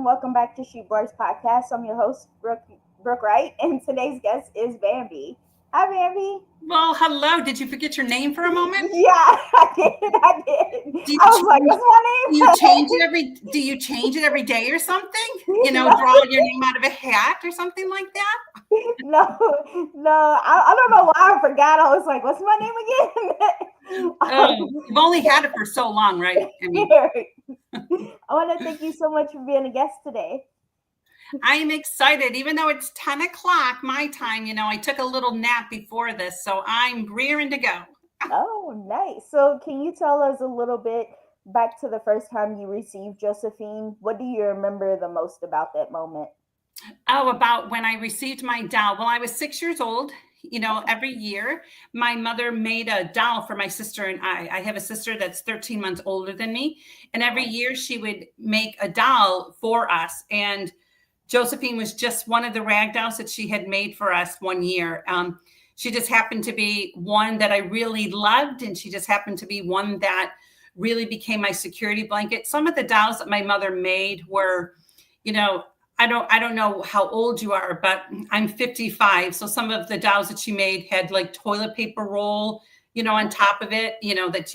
Welcome back to She Boys Podcast. I'm your host, Brooke Wright, and today's guest is Bambi. Hi, Bambi. Well, hello. Did you forget your name for a moment? Yeah, I did. I did. Do you I was like, change, what's my do you change it every do you change it every day or something? name? Draw your name out of a hat or something like that? No, no. I don't know why I forgot. I was like, what's my name again? Oh, you've only had it for so long, right? I mean, I want to thank you so much for being a guest today. I am excited, even though it's 10 o'clock my time. I took a little nap before this, so I'm rearing to go. Oh, nice. So, can you tell us a little bit back to the first time you received Josephine? What do you remember the most about that moment? Oh, about when I received my doll. Well, I was 6 years old. Every year my mother made a doll for my sister and I. I have a sister that's 13 months older than me. And every year she would make a doll for us. And Josephine was just one of the rag dolls that she had made for us one year. She just happened to be one that I really loved. And she just happened to be one that really became my security blanket. Some of the dolls that my mother made were, I don't know how old you are, but I'm 55. So some of the dolls that she made had like toilet paper roll, on top of it, that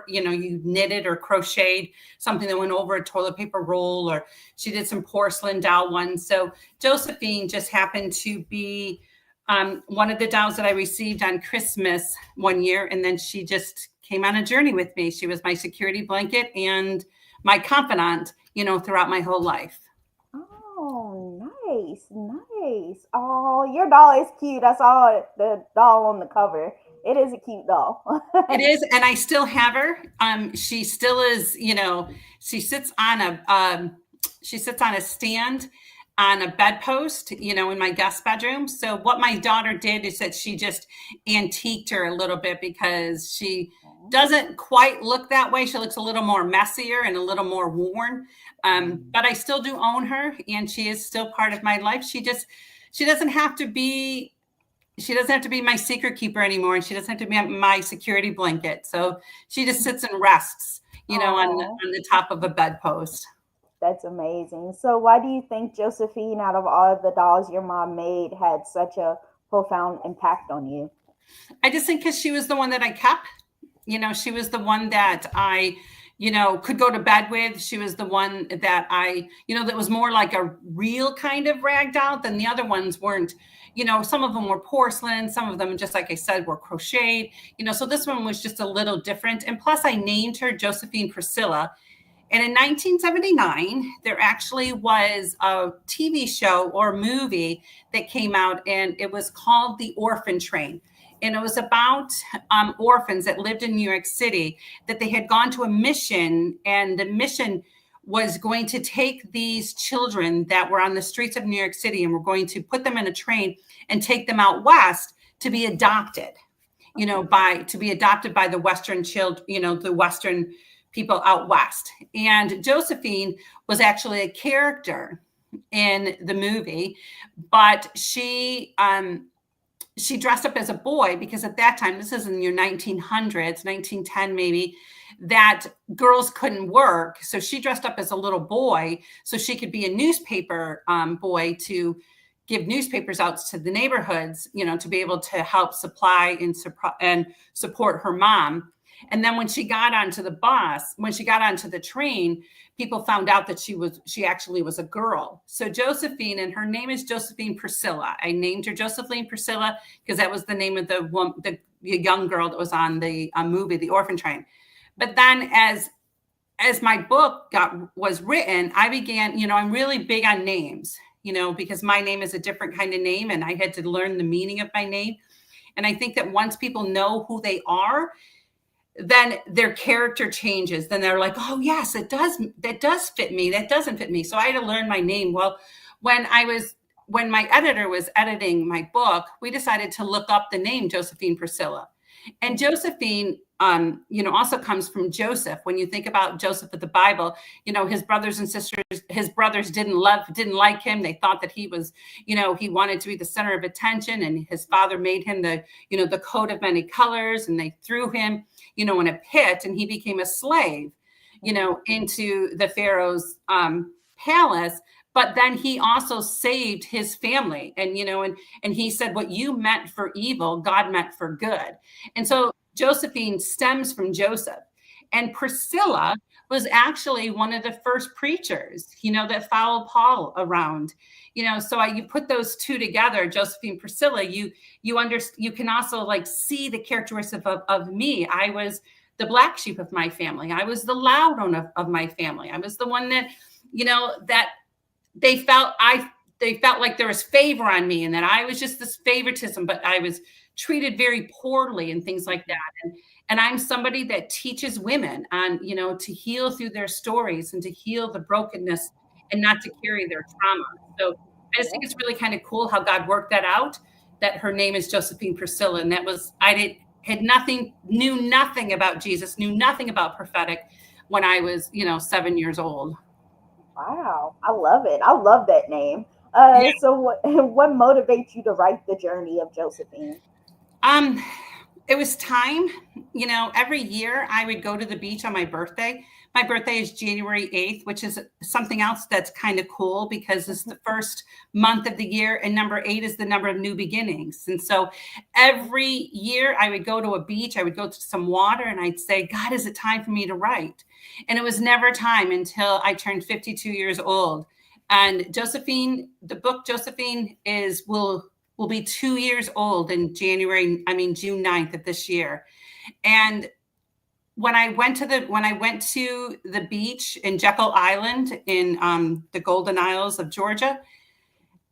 you knitted or crocheted something that went over a toilet paper roll, or she did some porcelain doll ones. So Josephine just happened to be one of the dolls that I received on Christmas one year. And then she just came on a journey with me. She was my security blanket and my confidant, throughout my whole life. Oh, nice, nice. Oh, your doll is cute. I saw the doll on the cover. It is a cute doll. It is, and I still have her. She still is. She sits on a stand on a bedpost, in my guest bedroom. So what my daughter did is that she just antiqued her a little bit because she doesn't quite look that way. She looks a little more messier and a little more worn. But I still do own her, and she is still part of my life. She doesn't have to be. She doesn't have to be my secret keeper anymore, and she doesn't have to be my security blanket. So she just sits and rests, on the top of a bedpost. That's amazing. So, why do you think Josephine, out of all of the dolls your mom made, had such a profound impact on you? I just think because she was the one that I kept. She was the one that I, could go to bed with. She was the one that that was more like a real kind of rag doll than the other ones weren't. Some of them were porcelain, some of them, just like I said, were crocheted. So this one was just a little different. And plus, I named her Josephine Priscilla. And in 1979, there actually was a TV show or movie that came out, and it was called The Orphan Train. And it was about orphans that lived in New York City, that they had gone to a mission, and the mission was going to take these children that were on the streets of New York City and were going to put them in a train and take them out west to be adopted, by the Western the Western people out west. And Josephine was actually a character in the movie, but she dressed up as a boy because at that time, this is in your 1900s, 1910 maybe, that girls couldn't work. So she dressed up as a little boy so she could be a newspaper boy to give newspapers out to the neighborhoods, to be able to help supply and support her mom. And then when she got onto the train, people found out that she actually was a girl. So Josephine, and her name is Josephine Priscilla. I named her Josephine Priscilla because that was the name of the young girl that was on the movie, The Orphan Train. But then as my book was written, I began, I'm really big on names, because my name is a different kind of name, and I had to learn the meaning of my name. And I think that once people know who they are, then their character changes. Then they're like, oh yes, that does fit me. That doesn't fit me. So I had to learn my name. Well, when my editor was editing my book, we decided to look up the name Josephine Priscilla. And Josephine, also comes from Joseph. When you think about Joseph of the Bible, his brothers and sisters, his brothers didn't like him. They thought that he was, he wanted to be the center of attention, and his father made him the coat of many colors, and they threw him, in a pit, and he became a slave, into the Pharaoh's palace, but then he also saved his family. And, and he said, what you meant for evil, God meant for good. And so Josephine stems from Joseph. And Priscilla was actually one of the first preachers, that followed Paul around. So you put those two together, Josephine, Priscilla, you can also like see the characteristics of me. I was the black sheep of my family. I was the loud one of my family. I was the one that, that they felt like there was favor on me and that I was just this favoritism, but I was treated very poorly and things like that. And I'm somebody that teaches women on, to heal through their stories and to heal the brokenness and not to carry their trauma. So I just think it's really kind of cool how God worked that out, that her name is Josephine Priscilla. And that was, knew nothing about Jesus, knew nothing about prophetic when I was, 7 years old. Wow, I love it. I love that name. Yeah. So what motivates you to write the journey of Josephine? It was time. Every year I would go to the beach on my birthday. My birthday is January 8th, which is something else that's kind of cool because it's the first month of the year, and number 8 is the number of new beginnings. And so every year I would go to a beach, I would go to some water, and I'd say, God, is it time for me to write? And it was never time until I turned 52 years old. And Josephine, the book Josephine will be 2 years old in June 9th of this year. And when I went to the beach in Jekyll Island in the Golden Isles of Georgia,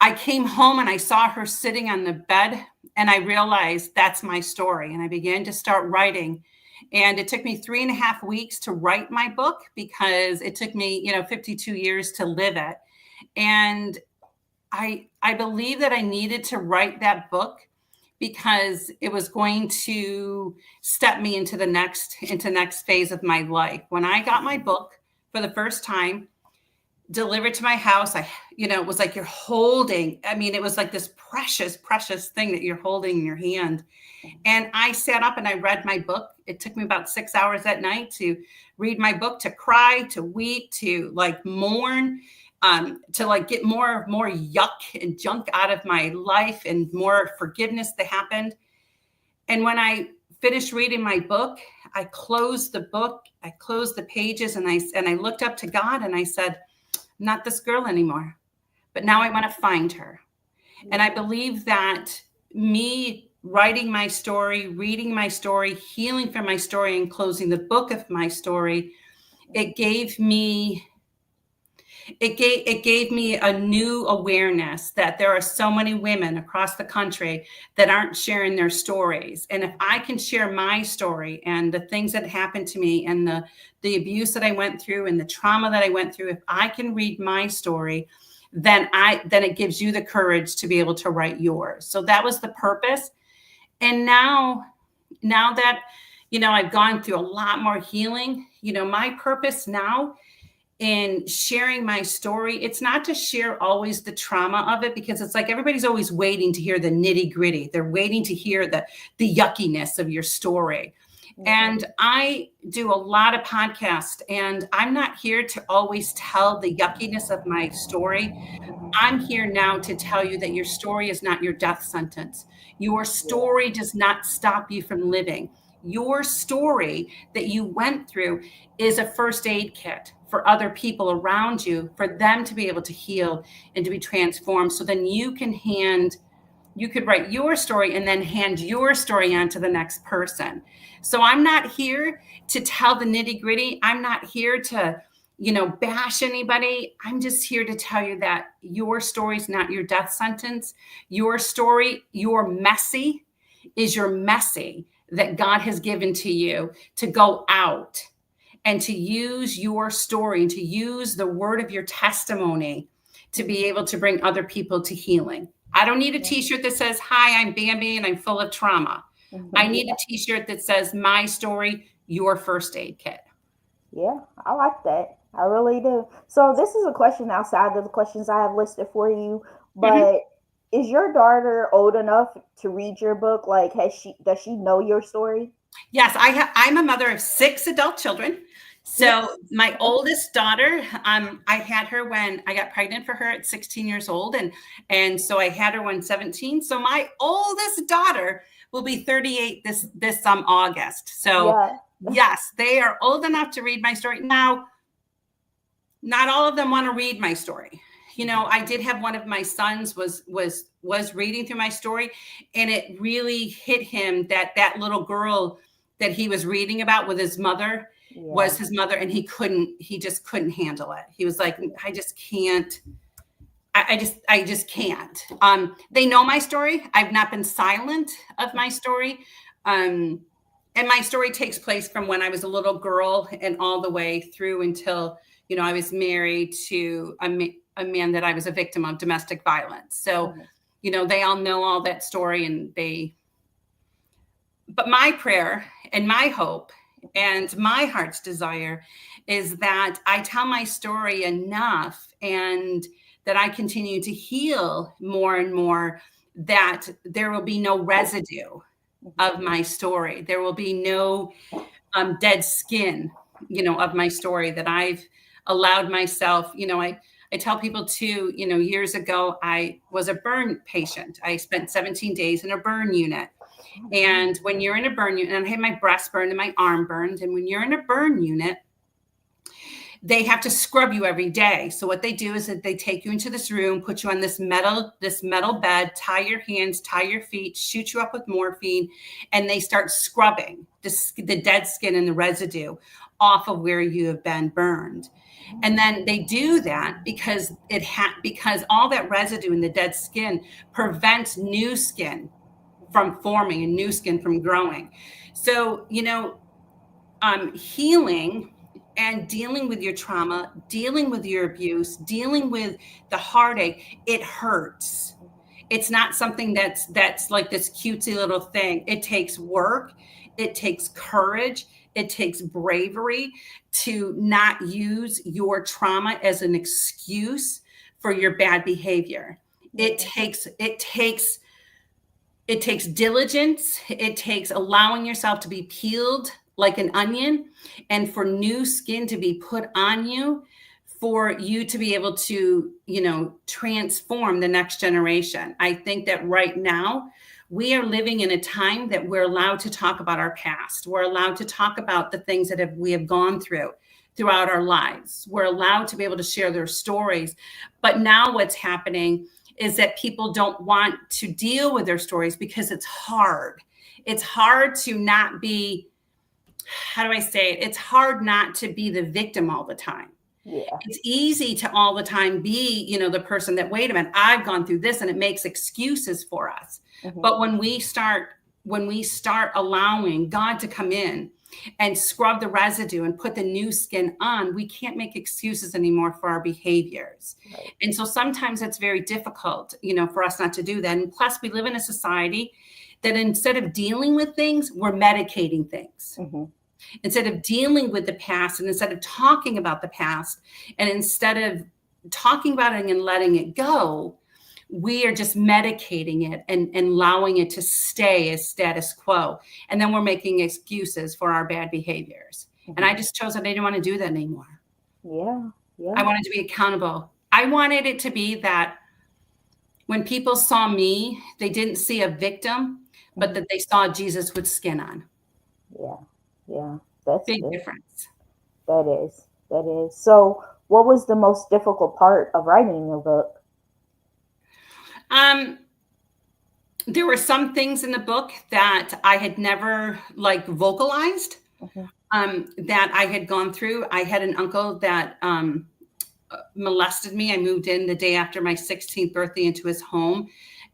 I came home and I saw her sitting on the bed, and I realized that's my story. And I began to start writing. And it took me 3.5 weeks to write my book because it took me, 52 years to live it. And I believe that I needed to write that book because it was going to step me into the next phase of my life. When I got my book for the first time delivered to my house, it was like you're holding, it was like this precious, precious thing that you're holding in your hand. And I sat up and I read my book. It took me about 6 hours that night to read my book, to cry, to weep, to like mourn, to like get more yuck and junk out of my life and more forgiveness that happened. And when I finished reading my book, I closed the book, I closed the pages, and I looked up to God and I said, I'm not this girl anymore, but now I want to find her. And I believe that me writing my story, reading my story, healing from my story, and closing the book of my story, it gave me a new awareness that there are so many women across the country that aren't sharing their stories. And if I can share my story and the things that happened to me and the abuse that I went through and the trauma that I went through, if I can read my story, then it gives you the courage to be able to write yours. So that was the purpose. And now that, I've gone through a lot more healing, my purpose now in sharing my story, it's not to share always the trauma of it, because it's like everybody's always waiting to hear the nitty gritty. They're waiting to hear the yuckiness of your story. Mm-hmm. And I do a lot of podcasts, and I'm not here to always tell the yuckiness of my story. I'm here now to tell you that your story is not your death sentence. Your story does not stop you from living. Your story that you went through is a first aid kit for other people around you, for them to be able to heal and to be transformed. So then you could write your story and then hand your story on to the next person. So I'm not here to tell the nitty gritty. I'm not here to, bash anybody. I'm just here to tell you that your story is not your death sentence. Your story, your messy, is your messy that God has given to you to go out and to use your story, to use the word of your testimony to be able to bring other people to healing. I don't need a t-shirt that says, hi, I'm Bambi and I'm full of trauma. Mm-hmm. I need a t-shirt that says, my story, your first aid kit. Yeah, I like that. I really do. So this is a question outside of the questions I have listed for you, but mm-hmm. is your daughter old enough to read your book? Like, does she know your story? Yes, I'm a mother of 6 adult children. So my oldest daughter, I had her when I got pregnant for her at 16 years old, and so I had her when 17. So my oldest daughter will be 38 this August. So Yeah. yes, they are old enough to read my story. Now, not all of them want to read my story. You know, I did have one of my sons was reading through my story, and it really hit him that that little girl that he was reading about with his mother was his mother, and he just couldn't handle it. He was like, I just can't. I just can't. They know my story. I've not been silent of my story. And my story takes place from when I was a little girl and all the way through until, you know, I was married to a man that I was a victim of domestic violence. So, you know, they all know all that story, and but my prayer and my hope and my heart's desire is that I tell my story enough, and that I continue to heal more and more, that there will be no residue of my story. There will be no dead skin, you know, of my story, that I've allowed myself, you know, I tell people too, you know, years ago, I was a burn patient. I spent 17 days in a burn unit. And when you're in a burn unit, and I had my breast burned and my arm burned, and when you're in a burn unit, they have to scrub you every day. So what they do is that they take you into this room, put you on this metal bed, tie your hands, tie your feet, shoot you up with morphine, and they start scrubbing the dead skin and the residue off of where you have been burned. And then they do that because because all that residue in the dead skin prevents new skin from forming and new skin from growing. So, you know, healing and dealing with your trauma, dealing with your abuse, dealing with the heartache, it hurts. It's not something that's like this cutesy little thing. It takes work, it takes courage, it takes bravery to not use your trauma as an excuse for your bad behavior. It takes diligence. It takes allowing yourself to be peeled like an onion, and for new skin to be put on you, for you to be able to, you know, transform the next generation. I think that right now we are living in a time that we're allowed to talk about our past. We're allowed to talk about the things that we have gone through throughout our lives. We're allowed to be able to share their stories. But now what's happening is that people don't want to deal with their stories because it's hard. It's hard to not be, how do I say it? It's hard not to be the victim all the time. Yeah. It's easy to all the time be, you know, the person that, wait a minute, I've gone through this, and it makes excuses for us. But when we start allowing God to come in and scrub the residue and put the new skin on, we can't make excuses anymore for our behaviors. Right. And so sometimes it's very difficult, you know, for us not to do that. And plus, we live in a society that instead of dealing with things, we're medicating things. Instead of dealing with the past, and instead of talking about the past, and instead of talking about it and letting it go, we are just medicating it and allowing it to stay as status quo. And then we're making excuses for our bad behaviors. And I just chose that I didn't want to do that anymore. Yeah. I wanted to be accountable. I wanted it to be that when people saw me, they didn't see a victim, but that they saw Jesus with skin on. Yeah. That's big difference. That is. So what was the most difficult part of writing your book? There were some things in the book that I had never like vocalized, that I had gone through. I had an uncle that molested me. I moved in the day after my 16th birthday into his home,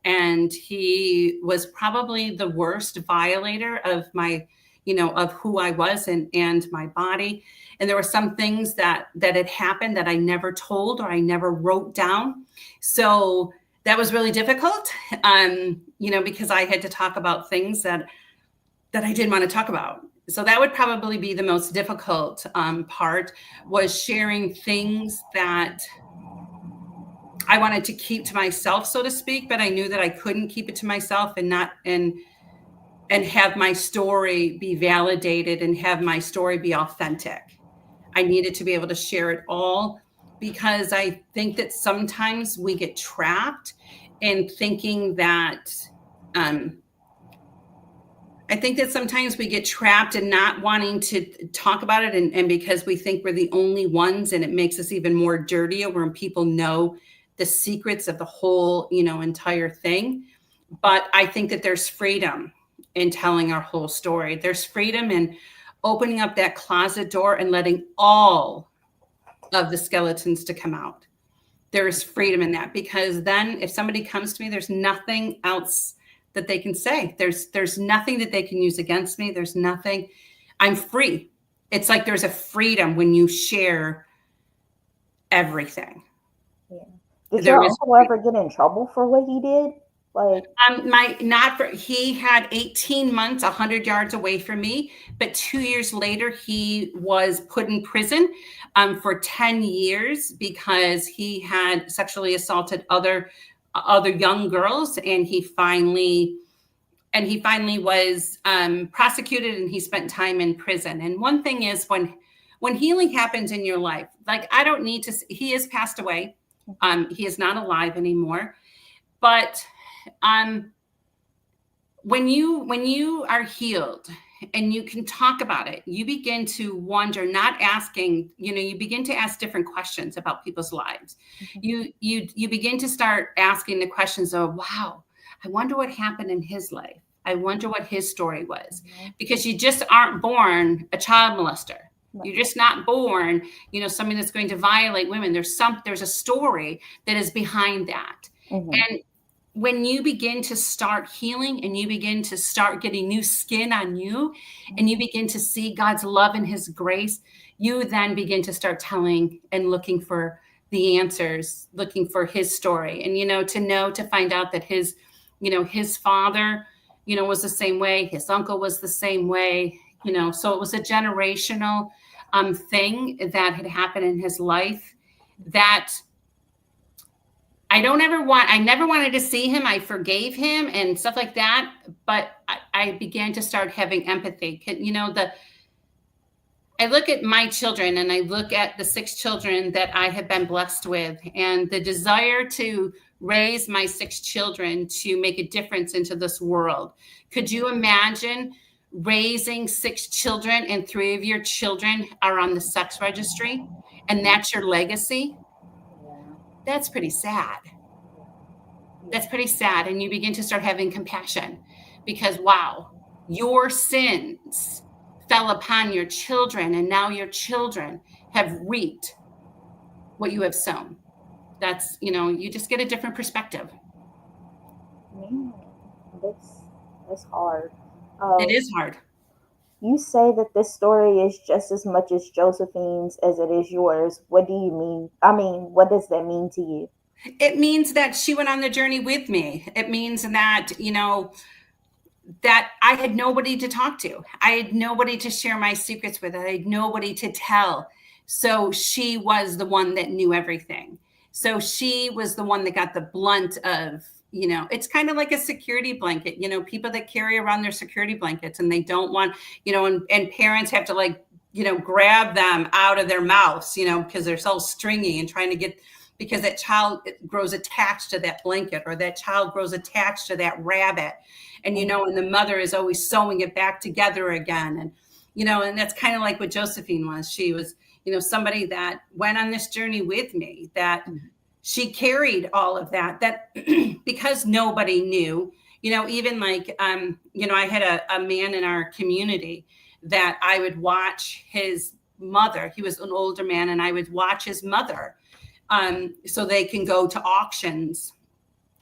and he was probably the worst violator of my, you know, of who I was and my body. And there were some things that had happened that I never told or I never wrote down. So that was really difficult, you know, because I had to talk about things that I didn't want to talk about. So that would probably be the most difficult part, was sharing things that I wanted to keep to myself, so to speak, but I knew that I couldn't keep it to myself and not and have my story be validated and have my story be authentic. I needed to be able to share it all, because I think that sometimes we get trapped in thinking that, I think that sometimes we get trapped in not wanting to talk about it, and because we think we're the only ones, and it makes us even more dirtier when people know the secrets of the whole, entire thing. But I think that there's freedom in telling our whole story. There's freedom in opening up that closet door and letting all of the skeletons to come out. There is freedom in that, because then if somebody comes to me, there's nothing else that they can say. There's nothing that they can use against me. There's nothing. I'm free. It's like there's a freedom when you share everything. Yeah. Did your uncle ever get in trouble for what he did? He had 18 months, 100 yards away from me, but 2 years later, he was put in prison for 10 years because he had sexually assaulted other young girls, and he finally was prosecuted, and he spent time in prison. And one thing is, when healing happens in your life, like, I don't need to, he has passed away. He is not alive anymore, but when you are healed and you can talk about it, you begin to wonder, not asking, you begin to ask different questions about people's lives. Mm-hmm. You begin to start asking the questions of, wow, I wonder what happened in his life. I wonder what his story was. Mm-hmm. Because you just aren't born a child molester. You're just not born, somebody that's going to violate women. There's a story that is behind that. Mm-hmm. And when you begin to start healing, and you begin to start getting new skin on you, and you begin to see God's love and his grace, you then begin to start telling and looking for the answers, looking for his story. And, to find out that his father, was the same way. His uncle was the same way, so it was a generational thing that had happened in his life that I never wanted to see him. I forgave him and stuff like that. But I began to start having empathy. I look at my children, and I look at the 6 children that I have been blessed with, and the desire to raise my 6 children to make a difference into this world. Could you imagine raising 6 children and 3 of your children are on the sex registry, and that's your legacy? That's pretty sad. That's pretty sad. And you begin to start having compassion, because, wow, your sins fell upon your children, and now your children have reaped what you have sown. That's, you just get a different perspective. That's hard. It is hard. You say that this story is just as much as Josephine's as it is yours. What do you mean? What does that mean to you? It means that she went on the journey with me. It means that, that I had nobody to talk to. I had nobody to share my secrets with. I had nobody to tell. So she was the one that knew everything. So she was the one that got the blunt of, it's kind of like a security blanket, people that carry around their security blankets, and they don't want, and parents have to grab them out of their mouths, because they're so stringy and trying to get, because that child grows attached to that blanket, or that child grows attached to that rabbit. And, and the mother is always sewing it back together again. And, and that's kind of like what Josephine was. She was, somebody that went on this journey with me, that she carried all of that because nobody knew, even I had a man in our community that I would watch his mother. He was an older man, and I would watch his mother so they can go to auctions,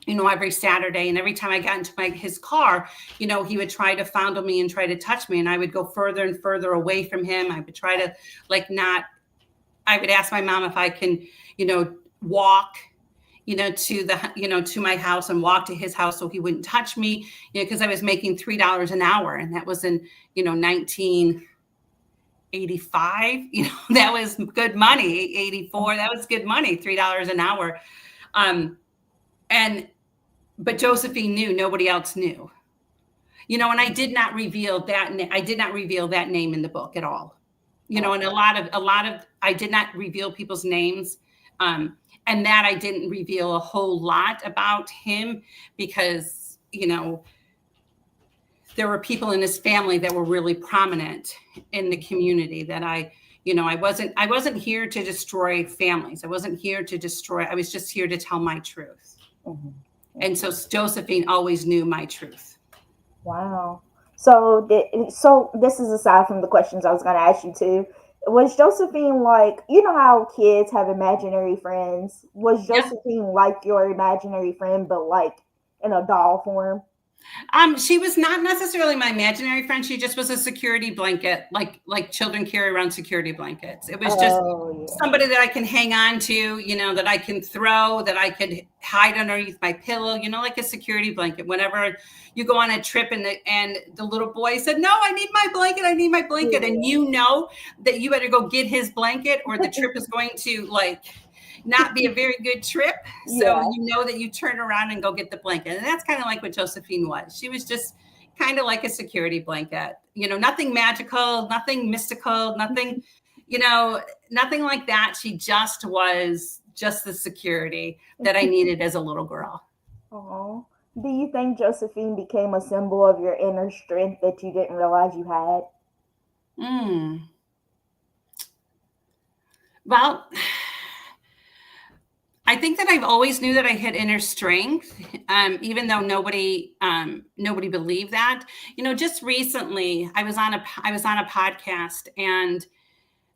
every Saturday. And every time I got into his car, he would try to fondle me and try to touch me. And I would go further and further away from him. I would try to I would ask my mom if I can, walk, to my house and walk to his house so he wouldn't touch me, because I was making $3 an hour. And that was in, 1985, that was good money. 84, that was good money, $3 an hour. But Josephine knew, nobody else knew, and I did not reveal that. I did not reveal that name in the book at all. And a lot of I did not reveal people's names. And that I didn't reveal a whole lot about him because, there were people in his family that were really prominent in the community that I wasn't here to destroy families. I wasn't here to destroy. I was just here to tell my truth. Mhm. And so Josephine always knew my truth. Wow. So this is aside from the questions I was going to ask you too. Was Josephine like, you know how kids have imaginary friends? Was Yeah. Josephine like your imaginary friend, but like in a doll form? She was not necessarily my imaginary friend. She just was a security blanket, like children carry around security blankets. It was just Oh, yeah. somebody that I can hang on to, that I can throw, that I could hide underneath my pillow, like a security blanket. Whenever you go on a trip and the little boy said, "No, I need my blanket. I need my blanket," and Yeah. you know that you better go get his blanket, or the trip is going to not be a very good trip. So Yeah. you know that you turn around and go get the blanket. And that's kind of like what Josephine was. She was just kind of like a security blanket, nothing magical, nothing mystical, nothing like that. She just was just the security that I needed as a little girl. Oh. Do you think Josephine became a symbol of your inner strength that you didn't realize you had? Mm. Well, I think that I've always knew that I had inner strength, even though nobody believed that. Just recently, I was on a podcast, and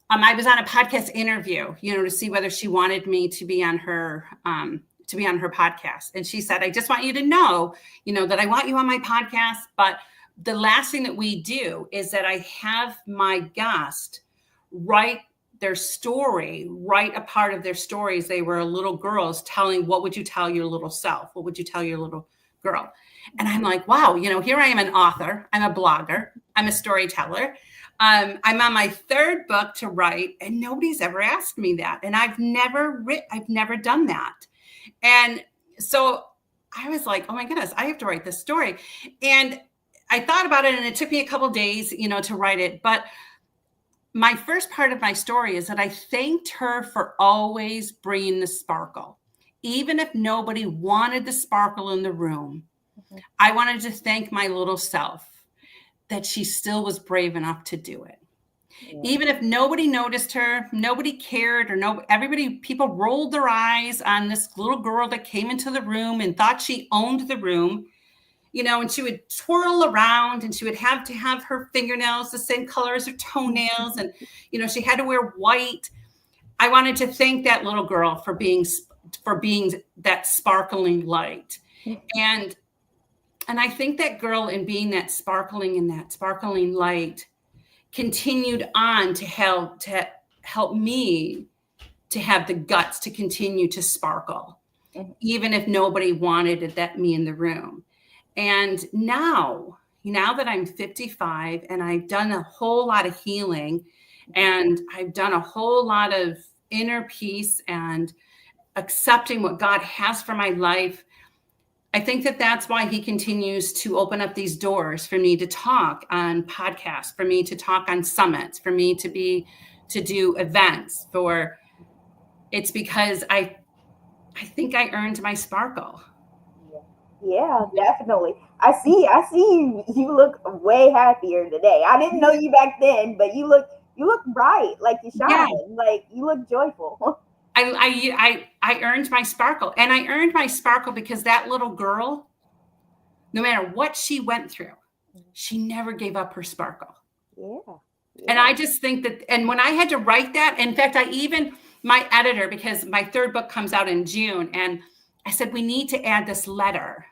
I was on a podcast interview, to see whether she wanted me to be on her podcast, and she said, "I just want you to know, that I want you on my podcast, but the last thing that we do is that I have my guest write their story, write a part of their stories. They were little girls telling, what would you tell your little self? What would you tell your little girl?" And I'm like, wow, here I am, an author, I'm a blogger, I'm a storyteller. I'm on my third book to write, and nobody's ever asked me that. And I've never done that. And so I was like, oh my goodness, I have to write this story. And I thought about it, and it took me a couple of days, to write it. But my first part of my story is that I thanked her for always bringing the sparkle. Even if nobody wanted the sparkle in the room, Mhm. I wanted to thank my little self that she still was brave enough to do it. Yeah. Even if nobody noticed her, nobody cared, or people rolled their eyes on this little girl that came into the room and thought she owned the room, and she would twirl around, and she would have to have her fingernails the same color as her toenails. And, she had to wear white. I wanted to thank that little girl for being that sparkling light. And, and I think that girl, in being that sparkling light, continued on to help me to have the guts to continue to sparkle, Mhm. even if nobody wanted me in the room. And now that I'm 55 and I've done a whole lot of healing, and I've done a whole lot of inner peace and accepting what God has for my life, I think that that's why he continues to open up these doors for me to talk on podcasts, for me to talk on summits, for me to do events. It's because I think I earned my sparkle. Yeah. Yeah, definitely. I see you. You look way happier today. I didn't know you back then, but you look bright, like you Yeah, shine, like you look joyful. I earned my sparkle, and I earned my sparkle because that little girl, no matter what she went through, she never gave up her sparkle. Yeah. And Yeah. I just think that, and when I had to write that, in fact, my editor, because my third book comes out in June, and I said, we need to add this letter,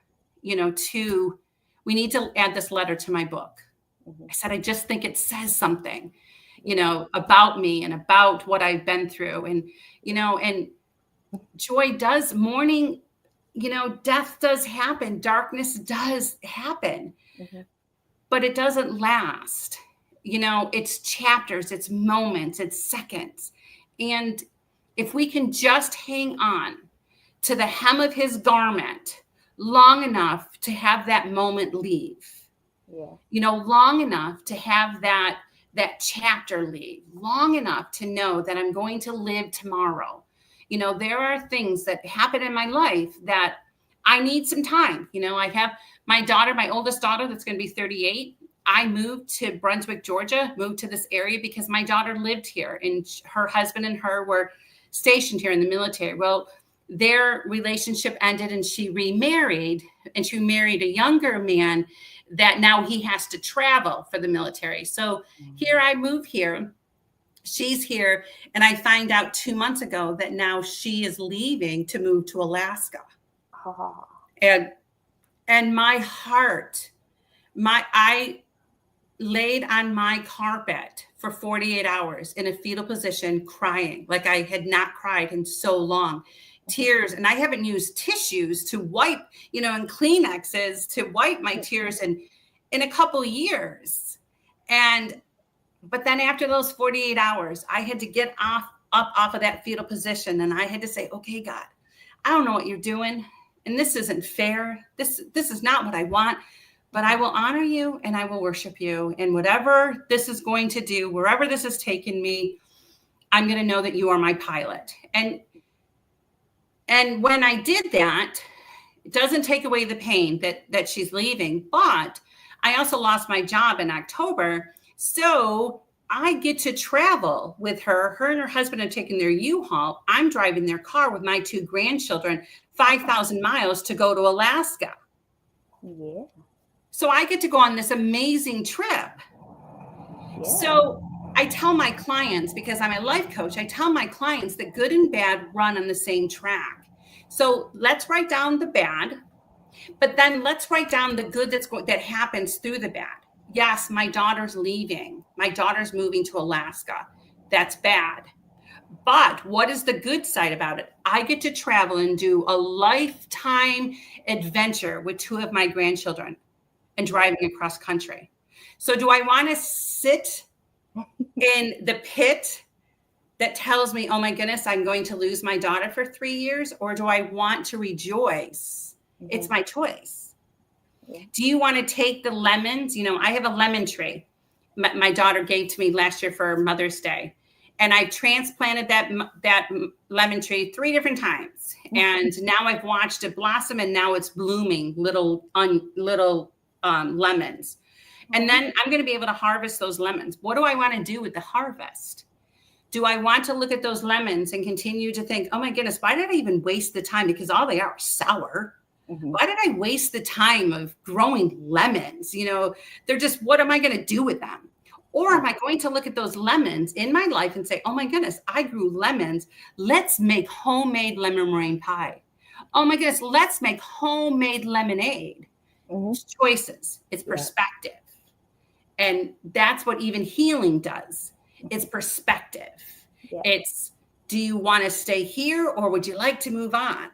we need to add this letter to my book. Mhm. I said, I just think it says something, Yeah. about me and about what I've been through. And joy does, mourning, death does happen, darkness does happen, Mhm. but it doesn't last. It's chapters, it's moments, it's seconds. And if we can just hang on to the hem of his garment long enough to have that moment leave, Yeah. long enough to have that that chapter leave long enough to know that I'm going to live tomorrow. There are things that happen in my life that I need some time. I have my daughter, my oldest daughter, that's going to be 38. I moved to Brunswick, Georgia, moved to this area because my daughter lived here and her husband and her were stationed here in the military. Well, their relationship ended and she remarried, and she married a younger man that now he has to travel for the military. So here I move here, she's here, and I find out 2 months ago that now she is leaving to move to Alaska. Oh. And my heart, I laid on my carpet for 48 hours in a fetal position, crying like I had not cried in so long. Tears, and I haven't used tissues to wipe, and Kleenexes to wipe my tears in a couple years. But then after those 48 hours, I had to get up off of that fetal position, and I had to say, okay, God, I don't know what you're doing, and this isn't fair. This is not what I want, but I will honor you and I will worship you. And whatever this is going to do, wherever this has taken me, I'm going to know that you are my pilot. And when I did that, it doesn't take away the pain that she's leaving, but I also lost my job in October. So I get to travel with her. Her and her husband are taking their U-Haul. I'm driving their car with my 2 grandchildren, 5,000 miles to go to Alaska. Yeah. So I get to go on this amazing trip. Yeah. So I tell my clients, because I'm a life coach, I tell my clients that good and bad run on the same track. So let's write down the bad, but then let's write down the good that happens through the bad. Yes, my daughter's leaving. My daughter's moving to Alaska. That's bad. But what is the good side about it? I get to travel and do a lifetime adventure with 2 of my grandchildren and driving across country. So do I want to sit in the pit that tells me, oh my goodness, I'm going to lose my daughter for 3 years? Or do I want to rejoice? Mm-hmm. It's my choice. Yeah. Do you want to take the lemons? I have a lemon tree my daughter gave to me last year for Mother's Day. And I transplanted that lemon tree 3 different times. And now I've watched it blossom, and now it's blooming little lemons. And then I'm going to be able to harvest those lemons. What do I want to do with the harvest? Do I want to look at those lemons and continue to think, oh my goodness, why did I even waste the time? Because all they are sour. Mm-hmm. Why did I waste the time of growing lemons? They're just, what am I going to do with them? Or am I going to look at those lemons in my life and say, oh my goodness, I grew lemons. Let's make homemade lemon meringue pie. Oh my goodness, let's make homemade lemonade. Mm-hmm. It's choices. It's perspective. Yeah. And that's what even healing does. It's perspective. Yeah. It's, do you want to stay here or would you like to move on?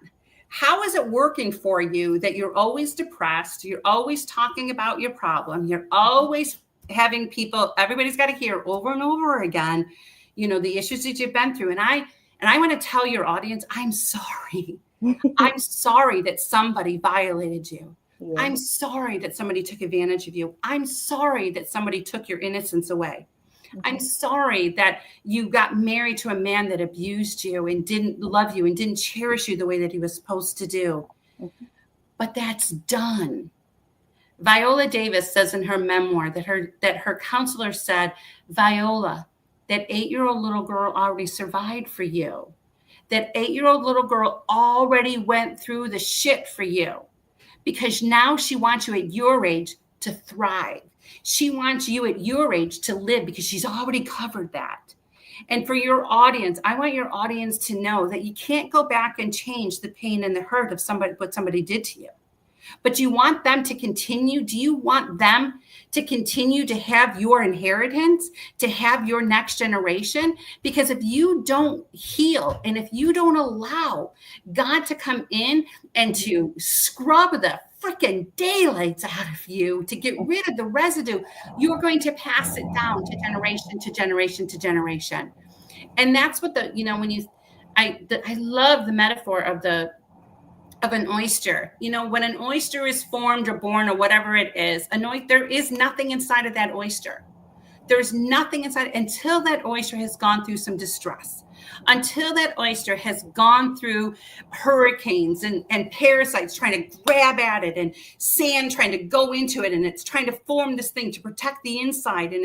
How is it working for you that you're always depressed? You're always talking about your problem. You're always having people, everybody's got to hear over and over again, the issues that you've been through. And I want to tell your audience, I'm sorry. I'm sorry that somebody violated you. Yeah. I'm sorry that somebody took advantage of you. I'm sorry that somebody took your innocence away. Mm-hmm. I'm sorry that you got married to a man that abused you and didn't love you and didn't cherish you the way that he was supposed to do. Mm-hmm. But that's done. Viola Davis says in her memoir that her counselor said, Viola, that 8-year-old little girl already survived for you. That 8-year-old little girl already went through the shit for you, because now she wants you at your age to thrive. She wants you at your age to live because she's already covered that. And for your audience, I want your audience to know that you can't go back and change the pain and the hurt of what somebody did to you. But you want them to continue? Do you want them to continue to have your inheritance, to have your next generation? Because if you don't heal and if you don't allow God to come in and to scrub the freaking daylights out of you, to get rid of the residue, you're going to pass it down to generation to generation to generation. And that's what I love the metaphor of an oyster. When an oyster is formed or born or whatever it is, there is nothing inside of that oyster. There's nothing inside until that oyster has gone through some distress, until that oyster has gone through hurricanes and parasites trying to grab at it, and sand trying to go into it, and it's trying to form this thing to protect the inside, and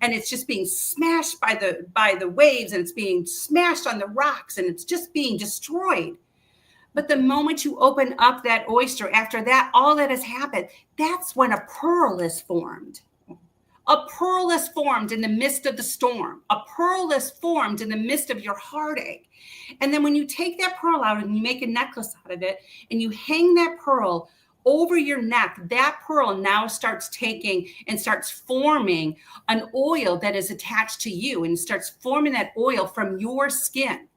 it's just being smashed by the waves, and it's being smashed on the rocks, and it's just being destroyed. But the moment you open up that oyster, after that, all that has happened, that's when a pearl is formed. A pearl is formed in the midst of the storm. A pearl is formed in the midst of your heartache. And then when you take that pearl out and you make a necklace out of it, and you hang that pearl over your neck, that pearl now starts taking and starts forming an oil that is attached to you, and starts forming that oil from your skin.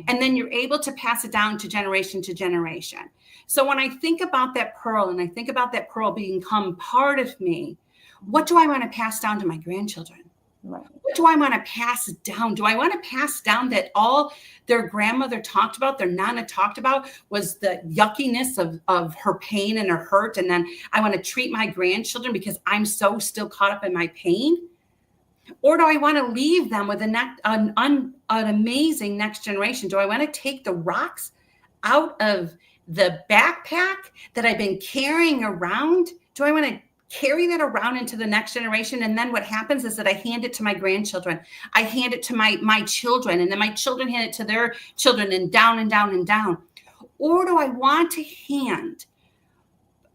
And then you're able to pass it down to generation to generation. So when I think about that pearl, and I think about that pearl become part of me, what do I want to pass down to my grandchildren? Right. What do I want to pass down? Do I want to pass down that all their grandmother talked about, their nana talked about, was the yuckiness of her pain and her hurt? And then I want to treat my grandchildren because I'm so still caught up in my pain? Or do I want to leave them with an amazing next generation? Do I want to take the rocks out of the backpack that I've been carrying around? Do I want to carry that around into the next generation? And then what happens is that I hand it to my grandchildren. I hand it to my children, and then my children hand it to their children, and down and down and down. Or do I want to hand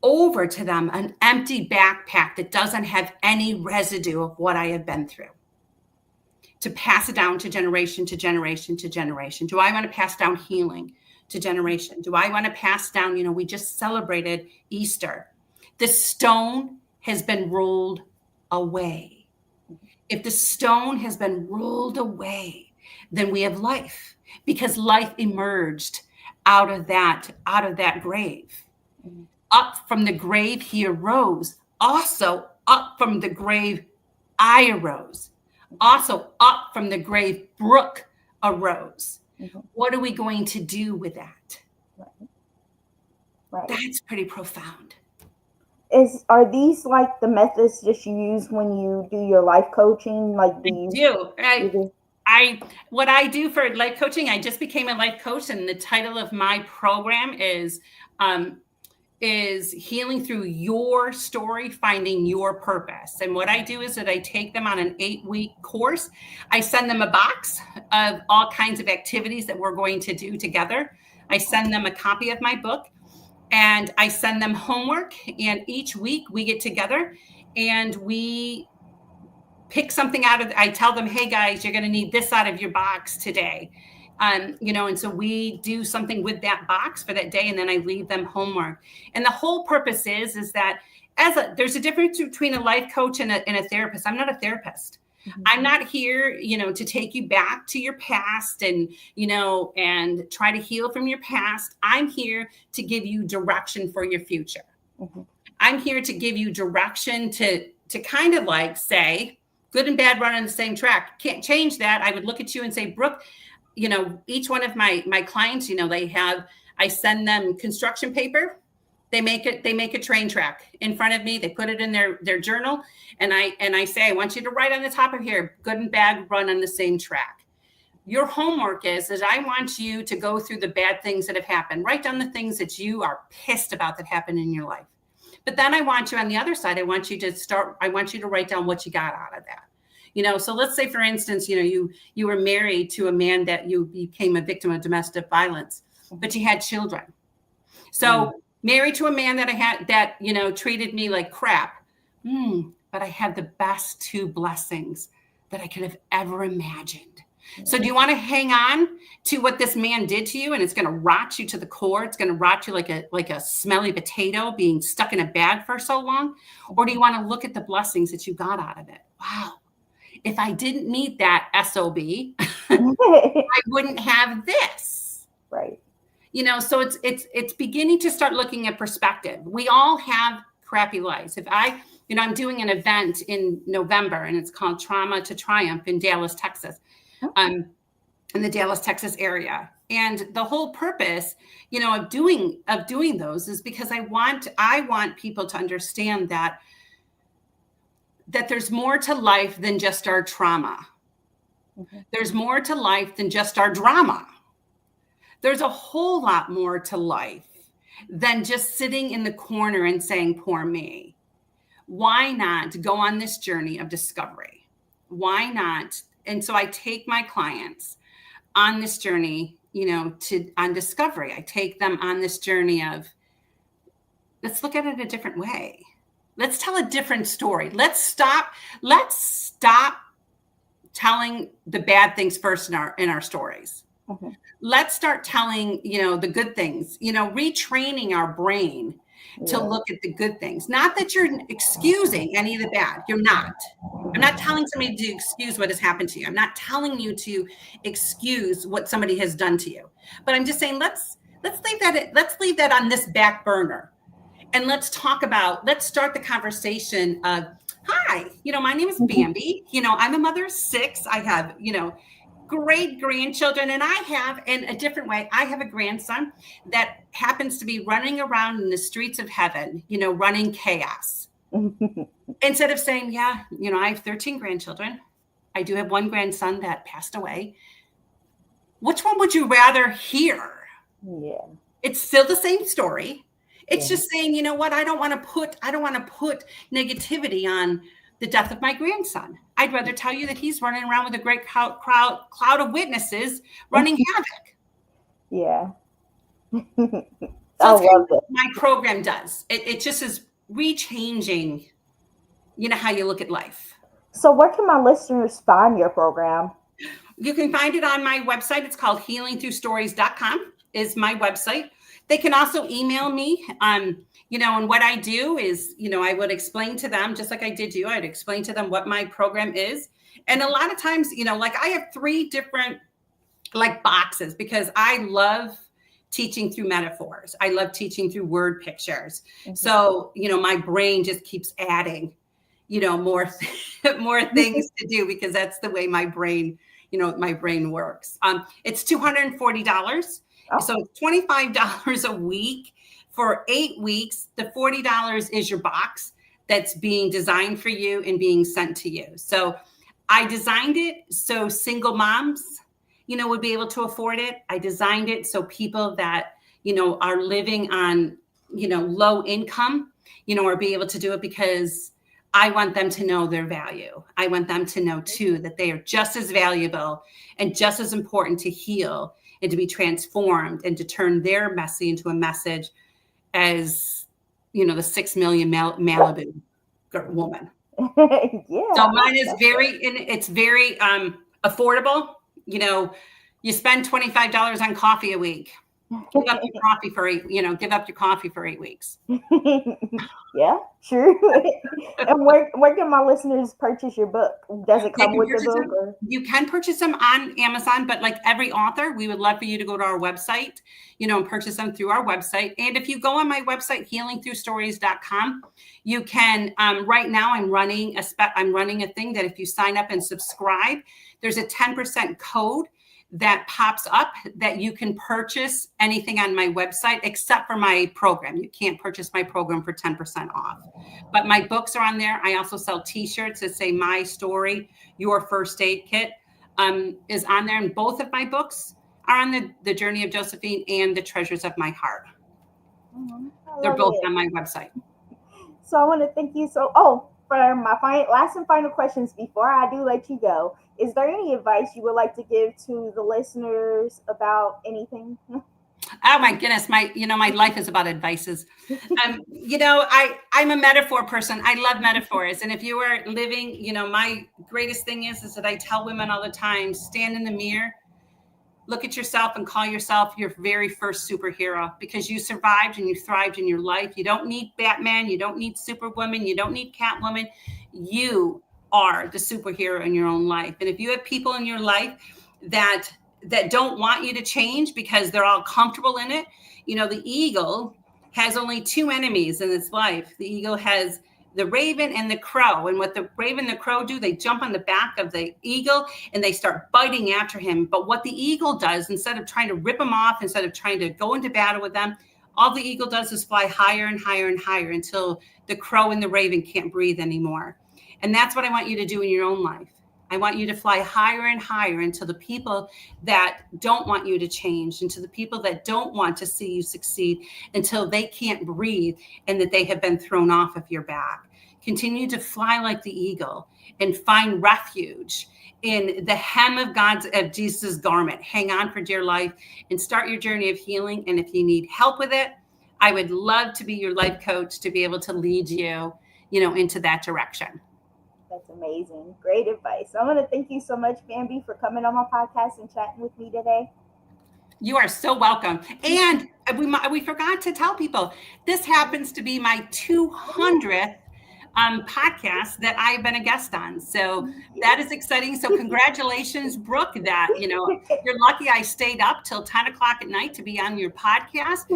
over to them an empty backpack that doesn't have any residue of what I have been through, to pass it down to generation to generation to generation? Do I want to pass down healing to generation? Do I want to pass down, we just celebrated Easter. The stone has been rolled away. If the stone has been rolled away, then we have life, because life emerged out of that grave. Up from the grave he arose. Also up from the grave I arose. Also up from the grave Brooke arose. Mm-hmm. What are we going to do with that? Right. That's pretty profound. Are these like the methods that you use when you do your life coaching? Like what I do for life coaching, I just became a life coach, and the title of my program is Healing Through Your Story, Finding Your Purpose. And what I do is that I take them on an 8-week course. I send them a box of all kinds of activities that we're going to do together. I send them a copy of my book, and I send them homework. And each week we get together and we pick something out of, I tell them, hey guys, you're going to need this out of your box today. And so we do something with that box for that day, and then I leave them homework. And the whole purpose is that there's a difference between a life coach and a therapist. I'm not a therapist. Mm-hmm. I'm not here, to take you back to your past and try to heal from your past. I'm here to give you direction for your future. Mm-hmm. I'm here to give you direction to kind of like say, good and bad run on the same track. Can't change that. I would look at you and say, Brooke, each one of my clients, I send them construction paper. They make a train track in front of me. They put it in their journal. And I say, I want you to write on the top of here, good and bad run on the same track. Your homework is that I want you to go through the bad things that have happened. Write down the things that you are pissed about that happened in your life. But then I want you on the other side, I want you to write down what you got out of that. So let's say, for instance, you were married to a man that you became a victim of domestic violence, but you had children. So married to a man that treated me like crap, but I had the best 2 blessings that I could have ever imagined. So do you want to hang on to what this man did to you, and it's going to rot you to the core? It's going to rot you like a smelly potato being stuck in a bag for so long? Or do you want to look at the blessings that you got out of it? Wow. If I didn't meet that SOB, I wouldn't have this. Right. So it's beginning to start looking at perspective. We all have crappy lives. If I'm doing an event in November, and it's called Trauma to Triumph in Dallas, Texas, in the Dallas, Texas area. And the whole purpose, of doing those is because I want people to understand that that there's more to life than just our trauma. There's more to life than just our drama. There's a whole lot more to life than just sitting in the corner and saying, poor me. Why not go on this journey of discovery? Why not? And so I take my clients on this journey, on discovery. I take them on this journey of, let's look at it a different way. Let's tell a different story. Let's stop telling the bad things first in our stories. Mm-hmm. Let's start telling, the good things, retraining our brain to look at the good things. Not that you're excusing any of the bad. You're not. I'm not telling somebody to excuse what has happened to you. I'm not telling you to excuse what somebody has done to you. But I'm just saying, let's leave that on this back burner. And let's start the conversation of, hi, my name is Bambi. I'm a mother of 6. I have, great grandchildren. And I have, in a different way, I have a grandson that happens to be running around in the streets of heaven, running chaos. Instead of saying, I have 13 grandchildren. I do have one grandson that passed away. Which one would you rather hear? Yeah. It's still the same story. It's just saying, I don't want to put negativity on the death of my grandson. I'd rather tell you that he's running around with a great cloud of witnesses running havoc. Yeah. So that's kind of what my program does. It just is rechanging, how you look at life. So where can my listeners find your program? You can find it on my website. It's called healingthroughstories.com is my website. They can also email me, and what I do is, I would explain to them, just like I did you, I'd explain to them what my program is. And a lot of times, I have 3 different boxes because I love teaching through metaphors. I love teaching through word pictures. Mm-hmm. So, my brain just keeps adding, more things to do because that's the way my brain works. It's $240. Oh. So it's $25 a week for 8 weeks. The $40 is your box that's being designed for you and being sent to you. So I designed it so single moms, would be able to afford it. I designed it so people that, are living on, low income, are be able to do it because I want them to know their value. I want them to know too that they are just as valuable and just as important to heal and to be transformed and to turn their messy into a message as, the 6 million Malibu woman. Yeah. So mine is very affordable. You spend $25 on coffee a week. Give up your coffee for 8 weeks. Yeah, sure. And where can my listeners purchase your book? Does it come with the book? Or? You can purchase them on Amazon, but like every author, we would love for you to go to our website, and purchase them through our website. And if you go on my website, healingthroughstories.com, you can, right now I'm running a thing that if you sign up and subscribe, there's a 10% code that pops up that you can purchase anything on my website except for my program. You can't purchase my program for 10% off. But my books are on there. I also sell t-shirts that say My Story, Your First Aid Kit is on there. And both of my books are on the Journey of Josephine and the Treasures of My Heart. They're both on my website. So I want to thank you. For my last and final questions before I do let you go, is there any advice you would like to give to the listeners about anything? Oh my goodness, my life is about advices. I'm a metaphor person. I love metaphors. And if you are living, my greatest thing is that I tell women all the time, stand in the mirror, look at yourself and call yourself your very first superhero because you survived and you thrived in your life. You don't need Batman. You don't need Superwoman. You don't need Catwoman. You are the superhero in your own life. And if you have people in your life that don't want you to change because they're all comfortable in it, the eagle has only 2 enemies in its life. The eagle has the raven and the crow. And what the raven and the crow do, they jump on the back of the eagle and they start biting after him. But what the eagle does, instead of trying to rip them off, instead of trying to go into battle with them, all the eagle does is fly higher and higher and higher until the crow and the raven can't breathe anymore. And that's what I want you to do in your own life. I want you to fly higher and higher into the people that don't want you to change, into the people that don't want to see you succeed, until they can't breathe and that they have been thrown off of your back. Continue to fly like the eagle and find refuge in the hem of Jesus' garment. Hang on for dear life and start your journey of healing. And if you need help with it, I would love to be your life coach to be able to lead you, into that direction. That's amazing. Great advice. I want to thank you so much, Bambi, for coming on my podcast and chatting with me today. You are so welcome. And we forgot to tell people, this happens to be my 200th podcast that I've been a guest on. So that is exciting. So congratulations, Brooke, that, you're lucky I stayed up till 10 o'clock at night to be on your podcast,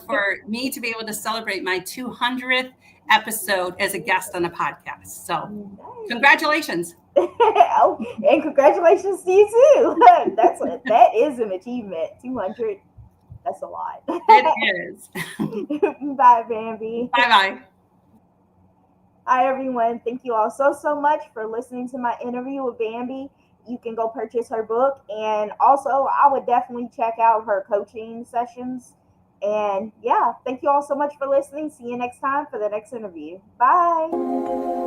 for me to be able to celebrate my 200th episode as a guest on a podcast. So congratulations. Oh, and congratulations to you too. That is an achievement. 200. That's a lot. It is. Bye, Bambi. Bye-bye. Hi, everyone. Thank you all so much for listening to my interview with Bambi. You can go purchase her book. And also, I would definitely check out her coaching sessions. And yeah, thank you all so much for listening. See you next time for the next interview. Bye.